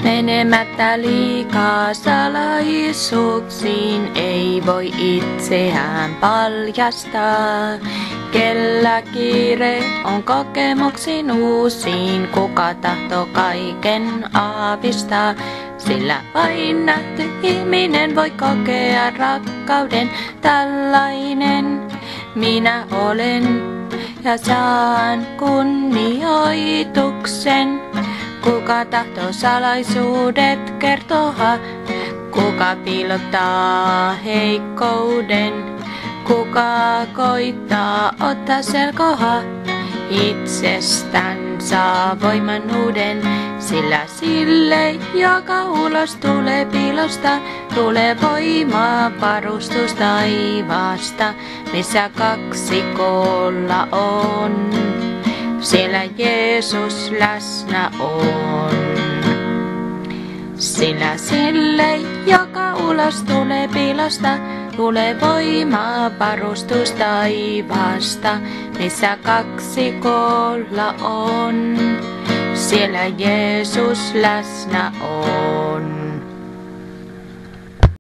Menemättä liikaa salaisuuksiin ei voi itseään paljastaa. Kellä kiire on kokemuksiin uusiin, kuka tahtoo kaiken aavistaa. Sillä vain nähty ihminen voi kokea rakkauden tällainen. Minä olen ja saan kunnioituksen. Kuka tahtoo salaisuudet kertoa, kuka piilottaa heikkouden, kuka koittaa ottaa selkoa, itsestään saa voimanuuden, sillä sille, joka ulos tulee piilosta, tulee voimaa varustus taivaasta, missä kaksi koolla on. Siellä Jeesus läsnä on. Sillä sille, joka ulos tulee piilosta, tulee voimaa varustus taivaasta, missä kaksi koolla on. Siellä Jeesus läsnä on.